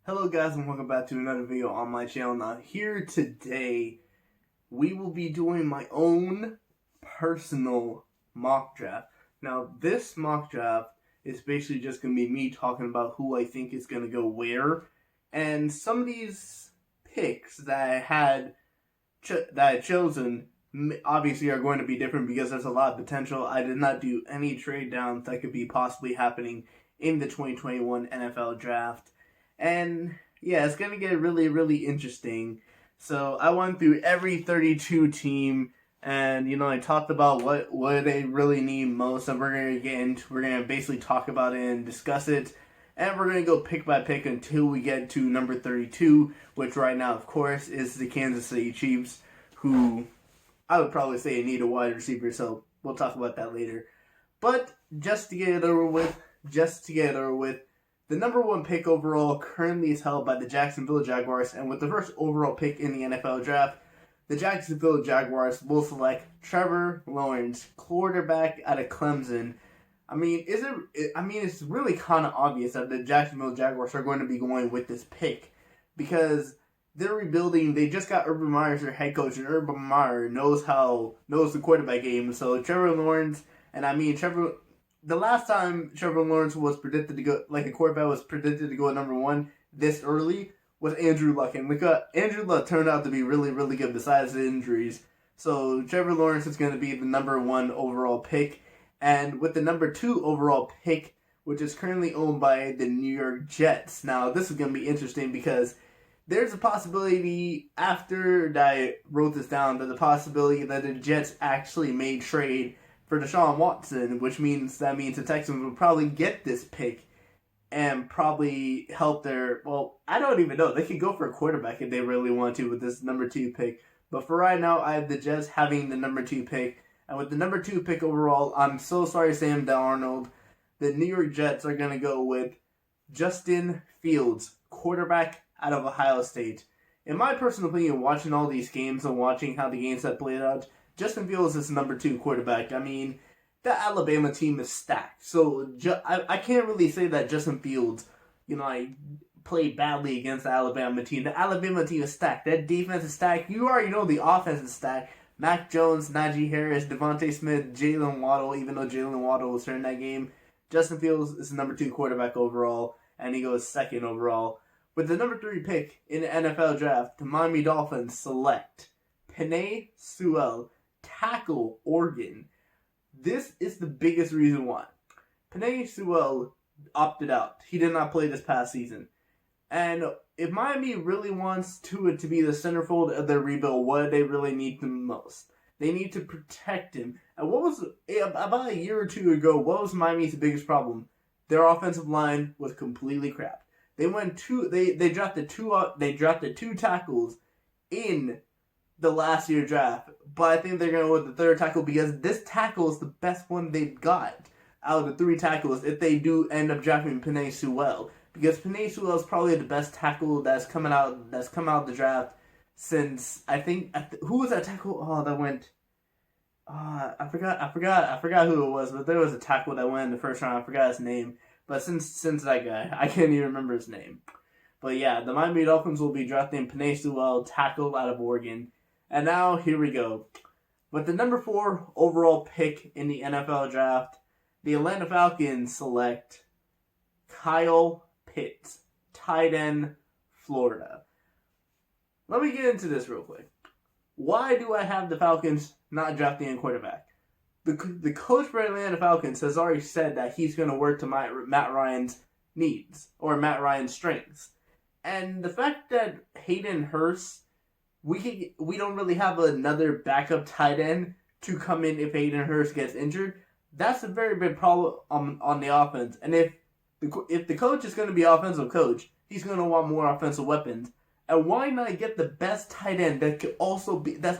Hello guys and welcome back to another video on my channel. Now here today, we will be doing my own personal mock draft. Now this mock draft is basically just going to be me talking about who I think is going to go where. And some of these picks that I had chosen obviously are going to be different because there's a lot of potential. I did not do any trade downs that could be possibly happening in the 2021 NFL draft. And yeah, it's going to get really, really interesting. So I went through every 32 team and, I talked about what they really need most. And we're going to basically talk about it and discuss it. And we're going to go pick by pick until we get to number 32, which right now, of course, is the Kansas City Chiefs, who I would probably say need a wide receiver. So we'll talk about that later. But just to get it over with, the number one pick overall currently is held by the Jacksonville Jaguars, and with the first overall pick in the NFL draft, the Jacksonville Jaguars will select Trevor Lawrence, quarterback out of Clemson. It's really kind of obvious that the Jacksonville Jaguars are going to be going with this pick because they're rebuilding. They just got Urban Meyer as their head coach, and Urban Meyer knows the quarterback game. So Trevor Lawrence, the last time Trevor Lawrence was predicted to go, like a quarterback was predicted to go at number one this early, was Andrew Luck. And Andrew Luck turned out to be really, really good besides the injuries. So Trevor Lawrence is going to be the number one overall pick. And with the number two overall pick, which is currently owned by the New York Jets. Now, this is going to be interesting because there's a possibility, after I wrote this down, that the possibility that the Jets actually may trade for Deshaun Watson, which means the Texans will probably get this pick and probably help I don't even know. They could go for a quarterback if they really want to with this number two pick. But for right now, I have the Jets having the number two pick. And with the number two pick overall, I'm so sorry, Sam Darnold. The New York Jets are going to go with Justin Fields, quarterback out of Ohio State. In my personal opinion, watching all these games and watching how the games have played out, Justin Fields is number two quarterback. The Alabama team is stacked. So I can't really say that Justin Fields, played badly against the Alabama team. The Alabama team is stacked. That defense is stacked. You already know the offense is stacked. Mac Jones, Najee Harris, Devontae Smith, Jalen Waddle, even though Jalen Waddle was hurt in that game. Justin Fields is the number two quarterback overall, and he goes second overall. With the number three pick in the NFL draft, the Miami Dolphins select Penei Sewell, tackle, Oregon. This is the biggest reason why. Penei Sewell opted out. He did not play this past season. And if Miami really wants to be the centerfold of their rebuild, what do they really need the most? They need to protect him. And about a year or two ago, what was Miami's biggest problem? Their offensive line was completely crap. They drafted two tackles in the last year draft, but I think they're going to go with the third tackle because this tackle is the best one they've got out of the three tackles if they do end up drafting Penei Sewell. Because Penei Sewell is probably the best tackle that's come out of the draft since, I think, who was that tackle? Oh, that went, I forgot who it was, but there was a tackle that went in the first round. I forgot his name, but since that guy, I can't even remember his name. But yeah, the Miami Dolphins will be drafting Penei Sewell, tackle out of Oregon. And now, here we go. With the number 4 overall pick in the NFL draft, the Atlanta Falcons select Kyle Pitts, tight end, Florida. Let me get into this real quick. Why do I have the Falcons not drafting a quarterback? The coach for Atlanta Falcons has already said that he's going to work to Matt Ryan's needs, or Matt Ryan's strengths. And the fact that Hayden Hurst, we don't really have another backup tight end to come in if Hayden Hurst gets injured. That's a very big problem on the offense. And if the coach is going to be offensive coach, he's going to want more offensive weapons. And why not get the best tight end that's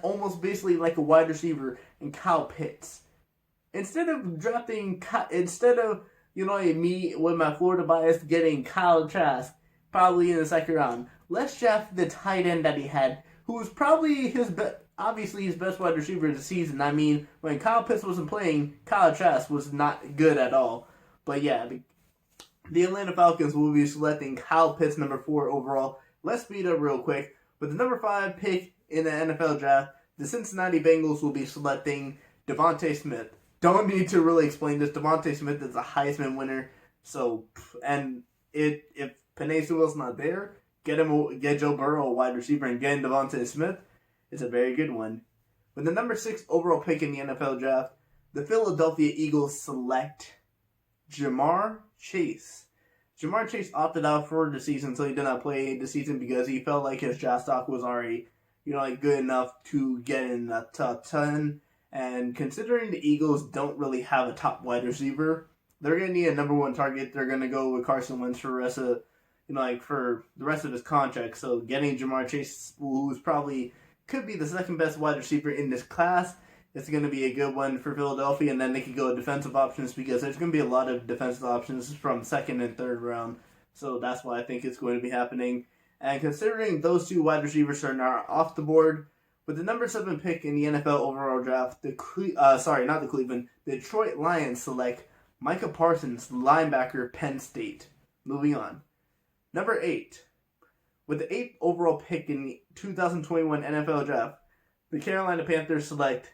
almost basically like a wide receiver in Kyle Pitts? Instead of me with my Florida bias getting Kyle Trask probably in the second round, let's draft the tight end that he had, who was probably his best wide receiver of the season. When Kyle Pitts wasn't playing, Kyle Trask was not good at all. But yeah, The Atlanta Falcons will be selecting Kyle Pitts, number 4 overall. Let's speed up real quick. With the number 5 pick in the NFL draft, the Cincinnati Bengals will be selecting Devontae Smith. Don't need to really explain this. Devontae Smith is a Heisman winner. So, and if Penei Sewell's not there, get Joe Burrow, a wide receiver, and get Devontae Smith. It's a very good one. With the number 6 overall pick in the NFL draft, the Philadelphia Eagles select Jamar Chase. Jamar Chase opted out for the season, so he did not play the season because he felt like his draft stock was already, good enough to get in the top 10. And considering the Eagles don't really have a top wide receiver, they're going to need a number 1 target. They're going to go with Carson Wentz for the rest of, for the rest of his contract. So getting Jamar Chase, who's probably could be the second best wide receiver in this class, it's going to be a good one for Philadelphia, and then they could go defensive options because there's going to be a lot of defensive options from second and third round. So that's why I think it's going to be happening. And considering those 2 wide receivers are now off the board, with the number 7 pick in the NFL overall draft, the Detroit Lions select Micah Parsons, linebacker, Penn State. Moving on. Number 8. With the 8th overall pick in the 2021 NFL draft, the Carolina Panthers select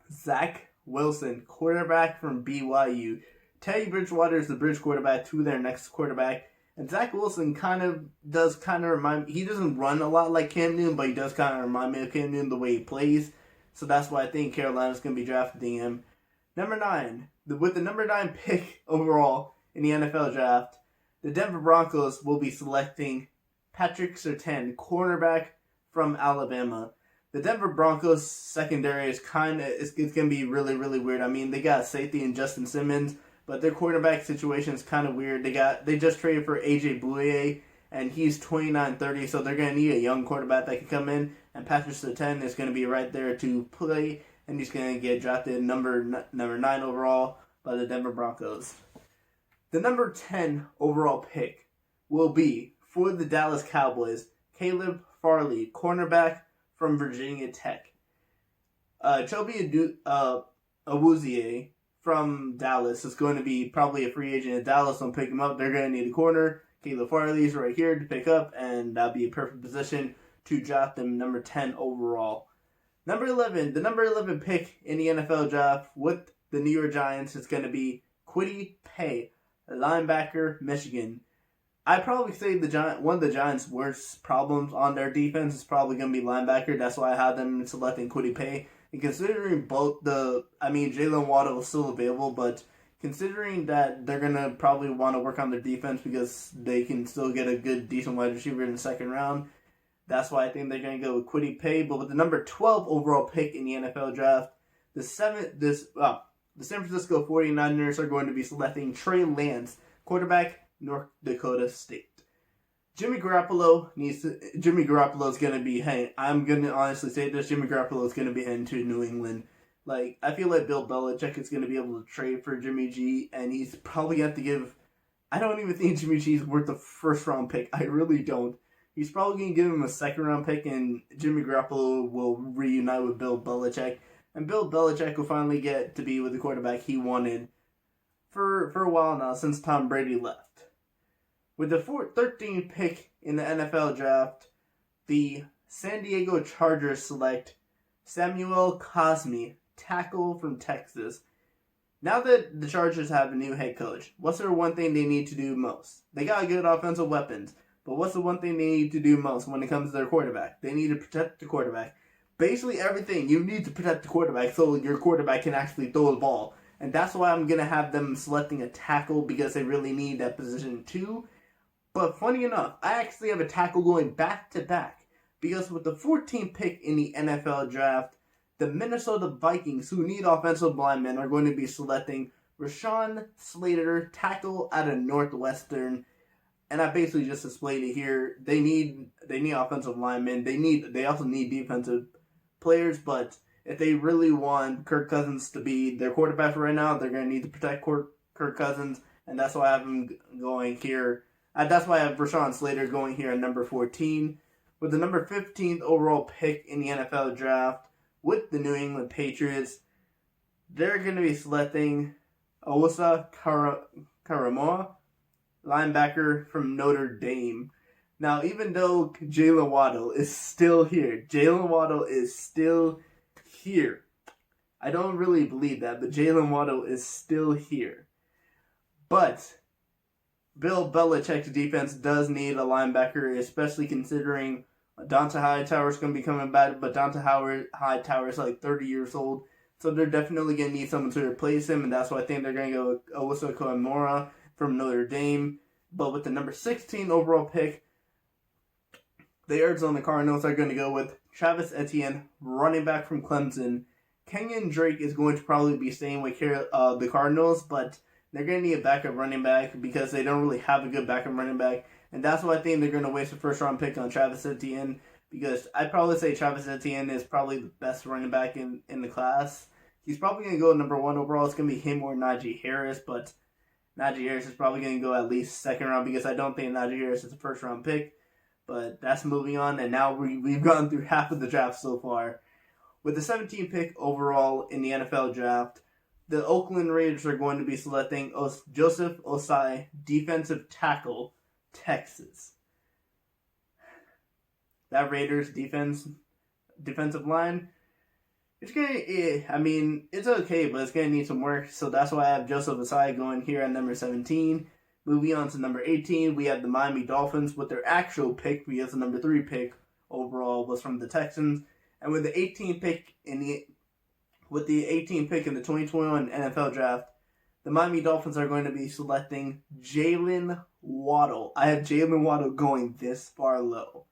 Zach Wilson, quarterback from BYU. Teddy Bridgewater is the bridge quarterback to their next quarterback. And Zach Wilson does remind me, he doesn't run a lot like Cam Newton, but he does kind of remind me of Cam Newton the way he plays. So that's why I think Carolina's going to be drafting him. Number 9. With the number 9 pick overall in the NFL draft, the Denver Broncos will be selecting Patrick Surtain, cornerback from Alabama. The Denver Broncos secondary is it's going to be really, really weird. I mean, they got safety and Justin Simmons, but their quarterback situation is kind of weird. They just traded for AJ Bouye, and he's 29-30, so they're going to need a young quarterback that can come in, and Patrick Surtain is going to be right there to play, and he's going to get drafted number 9 overall by the Denver Broncos. The number 10 overall pick will be, for the Dallas Cowboys, Caleb Farley, cornerback from Virginia Tech. Chobi Awuzie from Dallas is going to be probably a free agent. If Dallas don't pick him up, they're going to need a corner. Caleb Farley's right here to pick up, and that'll be a perfect position to draft him number 10 overall. Number 11, the number 11 pick in the NFL draft with the New York Giants is going to be Kwity Paye, linebacker, Michigan. I'd probably say one of the Giants' worst problems on their defense is probably going to be linebacker. That's why I had them selecting Kwity Paye. And considering Jalen Waddle is still available, but considering that they're going to probably want to work on their defense because they can still get a good, decent wide receiver in the second round, that's why I think they're going to go with Kwity Paye. But with the number 12 overall pick in the NFL draft, the San Francisco 49ers are going to be selecting Trey Lance, quarterback, North Dakota State. Jimmy Garoppolo is going to be heading. I'm going to honestly say this. Jimmy Garoppolo is going to be heading to New England. I feel like Bill Belichick is going to be able to trade for Jimmy G, and he's probably going to have to give. I don't even think Jimmy G is worth a first round pick. I really don't. He's probably going to give him a second round pick, and Jimmy Garoppolo will reunite with Bill Belichick. And Bill Belichick will finally get to be with the quarterback he wanted for a while now, since Tom Brady left. With the 13th pick in the NFL draft, the San Diego Chargers select Samuel Cosmi, tackle from Texas. Now that the Chargers have a new head coach, what's their one thing they need to do most? They got good offensive weapons, but what's the one thing they need to do most when it comes to their quarterback? They need to protect the quarterback. Basically everything, you need to protect the quarterback so your quarterback can actually throw the ball. And that's why I'm going to have them selecting a tackle, because they really need that position too. But funny enough, I actually have a tackle going back-to-back, because with the 14th pick in the NFL draft, the Minnesota Vikings, who need offensive linemen, are going to be selecting Rashaan Slater, tackle out of Northwestern. And I basically just displayed it here. They need offensive linemen. They also need defensive players, but if they really want Kirk Cousins to be their quarterback right now, they're going to need to protect Kirk Cousins, and that's why I have him going here. That's why I have Rashaan Slater going here at number 14. With the number 15th overall pick in the NFL draft with the New England Patriots, they're going to be selecting Osa Karamoa, linebacker from Notre Dame. Now, even though Jalen Waddle is still here, I don't really believe that, but Jalen Waddle is still here. But Bill Belichick's defense does need a linebacker, especially considering Donta Hightower is going to be coming back, but Donta Hightower is like 30 years old, so they're definitely going to need someone to replace him, and that's why I think they're going to go with Owusu Koramoah from Notre Dame. But with the number 16 overall pick, the Arizona Cardinals are going to go with Travis Etienne, running back from Clemson. Kenyon Drake is going to probably be staying with the Cardinals, but they're going to need a backup running back because they don't really have a good backup running back. And that's why I think they're going to waste a first-round pick on Travis Etienne, because I'd probably say Travis Etienne is probably the best running back in the class. He's probably going to go number 1 overall. It's going to be him or Najee Harris, but Najee Harris is probably going to go at least second round because I don't think Najee Harris is a first-round pick. But that's moving on, and now we've gone through half of the draft so far. With the 17th pick overall in the NFL draft, the Oakland Raiders are going to be selecting Joseph Osai, defensive tackle, Texas. That Raiders defensive line, it's okay, but it's going to need some work. So that's why I have Joseph Osai going here at number 17. Moving on to number 18, we have the Miami Dolphins with their actual pick, because the number 3 pick overall was from the Texans. And with the 18th pick in the 2021 NFL draft, the Miami Dolphins are going to be selecting Jalen Waddle. I have Jalen Waddle going this far low.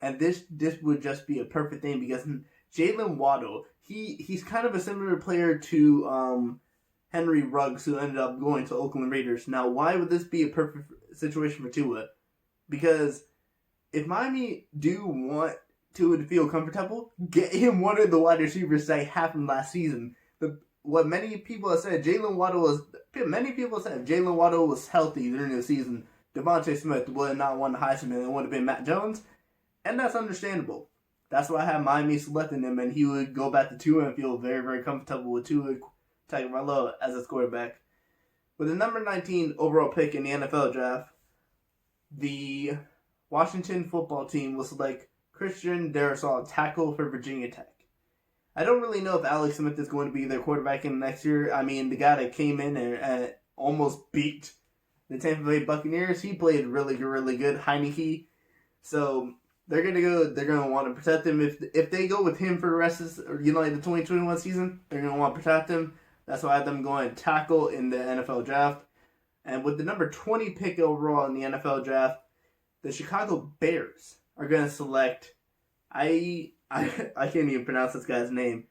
And this would just be a perfect thing, because Jalen Waddle, he's kind of a similar player to Henry Ruggs, who ended up going to Oakland Raiders. Now, why would this be a perfect situation for Tua? Because if Miami do want Tua to feel comfortable, get him one of the wide receivers that happened last season. What many people have said, Jalen Waddle was healthy during the season, Devontae Smith would have not won the Heisman, and it would have been Matt Jones, and that's understandable. That's why I have Miami selecting him, and he would go back to Tua and feel very, very comfortable with Tua Tagovailoa as his quarterback. With the number 19 overall pick in the NFL draft, the Washington football team will select Christian Darrisaw, tackle for Virginia Tech. I don't really know if Alex Smith is going to be their quarterback in the next year. I mean, the guy that came in and almost beat the Tampa Bay Buccaneers, he played really good, Heineke. So they're gonna want to protect him. If they go with him for the rest of the 2021 season, they're gonna want to protect him. That's why I have them going tackle in the NFL draft. And with the number 20 pick overall in the NFL draft, the Chicago Bears are going to select, I can't even pronounce this guy's name,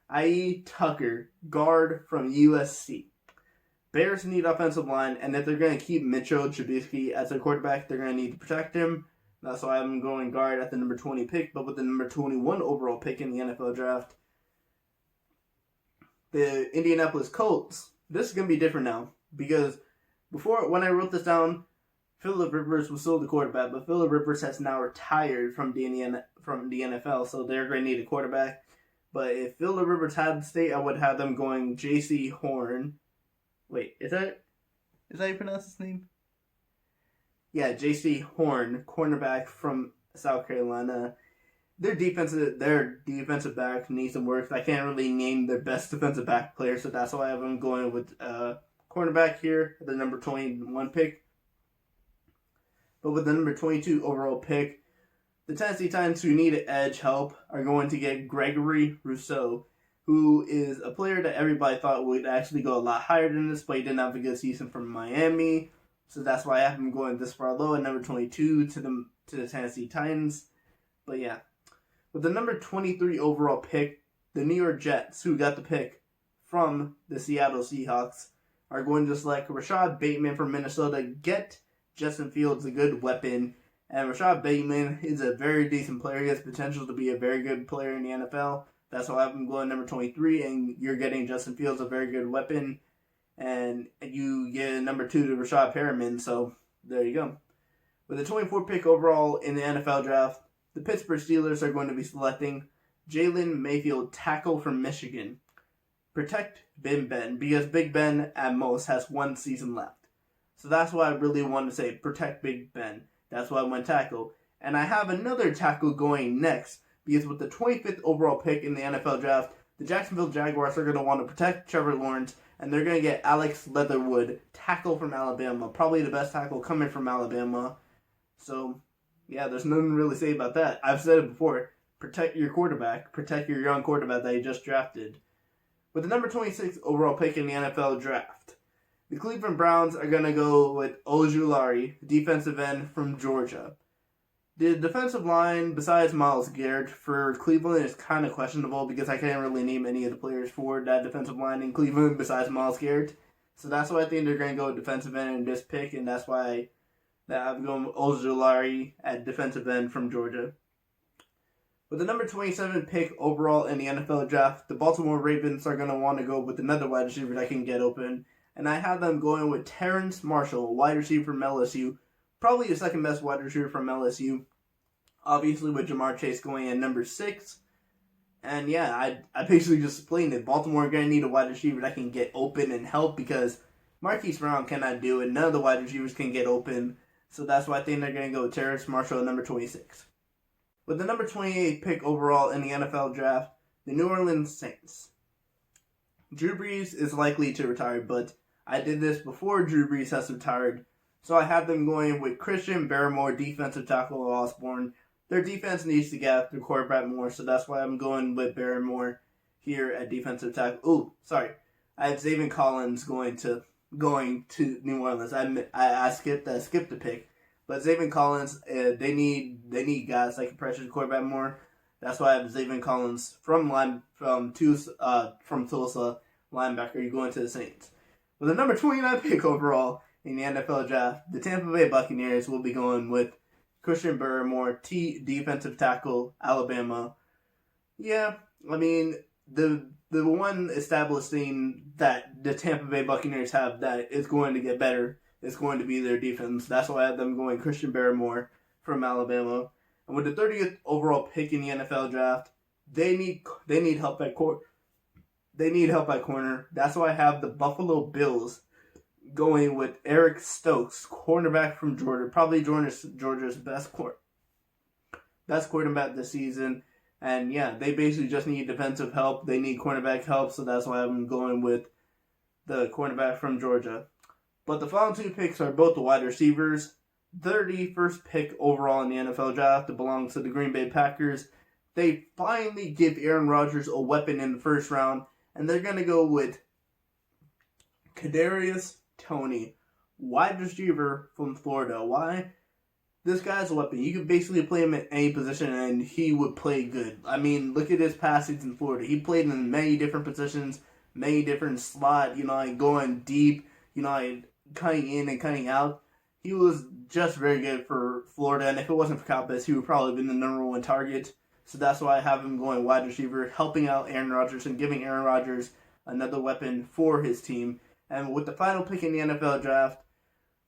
I.E. Tucker, guard from USC. Bears need offensive line, and if they're going to keep Mitchell Trubisky as their quarterback, they're going to need to protect him. That's why I'm going guard at the number 20 pick. But with the number 21 overall pick in the NFL draft, the Indianapolis Colts, this is going to be different now. Because before, when I wrote this down, Phillip Rivers was still the quarterback, but Phillip Rivers has now retired from the NFL, so they're going to need a quarterback. But if Phillip Rivers had stayed, I would have them going J.C. Horn. Wait, is that how you pronounce his name? Yeah, J.C. Horn, cornerback from South Carolina. Their defensive back needs some work. I can't really name their best defensive back player, so that's why I have them going with cornerback here, the number 21 pick. But with the number 22 overall pick, the Tennessee Titans, who needed edge help, are going to get Gregory Rousseau, who is a player that everybody thought would actually go a lot higher than this, but he didn't have a good season from Miami. So that's why I have him going this far low at number 22 to the Tennessee Titans. But yeah. With the number 23 overall pick, the New York Jets, who got the pick from the Seattle Seahawks, are going to select Rashad Bateman from Minnesota. Get Justin Fields, a good weapon. And Rashad Bateman is a very decent player. He has potential to be a very good player in the NFL. That's why I have him going number 23, and you're getting Justin Fields, a very good weapon. And you get number 2 to Rashad Perriman, so there you go. With the 24th pick overall in the NFL draft, the Pittsburgh Steelers are going to be selecting Jalen Mayfield, tackle from Michigan. protect Big Ben, because Big Ben at most has 1 season left. So that's why I really want to say protect Big Ben. That's why I went tackle. And I have another tackle going next, because with the 25th overall pick in the NFL draft, the Jacksonville Jaguars are going to want to protect Trevor Lawrence, and they're going to get Alex Leatherwood, tackle from Alabama. Probably the best tackle coming from Alabama. So, yeah, there's nothing to really say about that. I've said it before. Protect your quarterback. Protect your young quarterback that you just drafted. With the number 26 overall pick in the NFL draft, the Cleveland Browns are going to go with Ojulari, defensive end from Georgia. The defensive line, besides Myles Garrett, for Cleveland is kind of questionable because I can't really name any of the players for that defensive line in Cleveland besides Myles Garrett. So that's why I think they're going to go defensive end in this pick, and that's why I'm going with Ojulari at defensive end from Georgia. With the number 27 pick overall in the NFL draft, the Baltimore Ravens are going to want to go with another wide receiver that can get open. And I have them going with Terrence Marshall, wide receiver from LSU. Probably the second best wide receiver from LSU. Obviously with Jamar Chase going at number 6. And yeah, I basically just explained it. Baltimore are going to need a wide receiver that can get open and help because Marquise Brown cannot do it. None of the wide receivers can get open. So that's why I think they're going to go with Terrence Marshall at number 26. With the number 28 pick overall in the NFL draft, the New Orleans Saints. Drew Brees is likely to retire, but I did this before Drew Brees has retired. So I have them going with Christian Barmore, defensive tackle of Osborne. Their defense needs to get after quarterback more, so that's why I'm going with Barmore here at defensive tackle. Oh, sorry. I have Zaven Collins going to New Orleans. I skipped the pick. But Zaven Collins, they need guys that can pressure the quarterback more. That's why I have Zaven Collins from Tulsa, linebacker. You're going to the Saints. With the number 29 pick overall in the NFL draft, the Tampa Bay Buccaneers will be going with Christian Barmore, defensive tackle, Alabama. Yeah, I mean the one established thing that the Tampa Bay Buccaneers have that is going to get better. It's going to be their defense. That's why I have them going Christian Barmore from Alabama. And with the 30th overall pick in the NFL draft, they need help at corner. They need help at corner. That's why I have the Buffalo Bills going with Eric Stokes, cornerback from Georgia. Probably Georgia's best quarterback this season. And yeah, they basically just need defensive help. They need cornerback help, so that's why I'm going with the cornerback from Georgia. But the final 2 picks are both the wide receivers. 31st pick overall in the NFL draft. It belongs to the Green Bay Packers. They finally give Aaron Rodgers a weapon in the first round, and they're going to go with Kadarius Toney, wide receiver from Florida. Why? This guy's a weapon. You could basically play him at any position, and he would play good. I mean, look at his passings in Florida. He played in many different positions, many different slots, going deep, cutting in and cutting out. He was just very good for Florida, and if it wasn't for Cowboys, he would probably have been the number 1 target. So that's why I have him going wide receiver, helping out Aaron Rodgers and giving Aaron Rodgers another weapon for his team. And with the final pick in the NFL draft,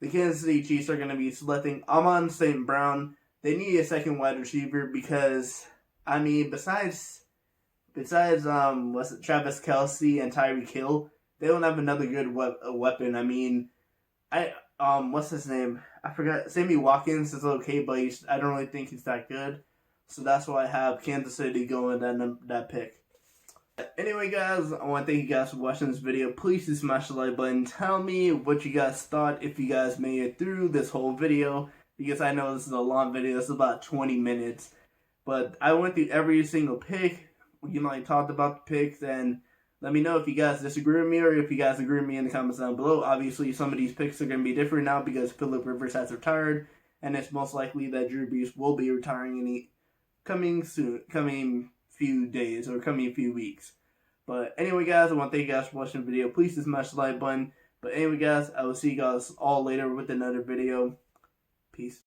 the Kansas City Chiefs are going to be selecting Amon St. Brown. They need a second wide receiver because, I mean, besides Travis Kelce and Tyreek Hill, they don't have another good weapon. I mean, what's his name? I forgot. Sammy Watkins is okay, but I don't really think he's that good. So that's why I have Kansas City going that pick. Anyway, guys, I want to thank you guys for watching this video. Please do smash the like button. Tell me what you guys thought if you guys made it through this whole video, because I know this is a long video. This is about 20 minutes. But I went through every single pick. I talked about the picks, and let me know if you guys disagree with me or if you guys agree with me in the comments down below. Obviously, some of these picks are going to be different now because Phillip Rivers has retired, and it's most likely that Drew Brees will be retiring in the coming few days or coming few weeks. But anyway, guys, I want to thank you guys for watching the video. Please just smash the like button. But anyway, guys, I will see you guys all later with another video. Peace.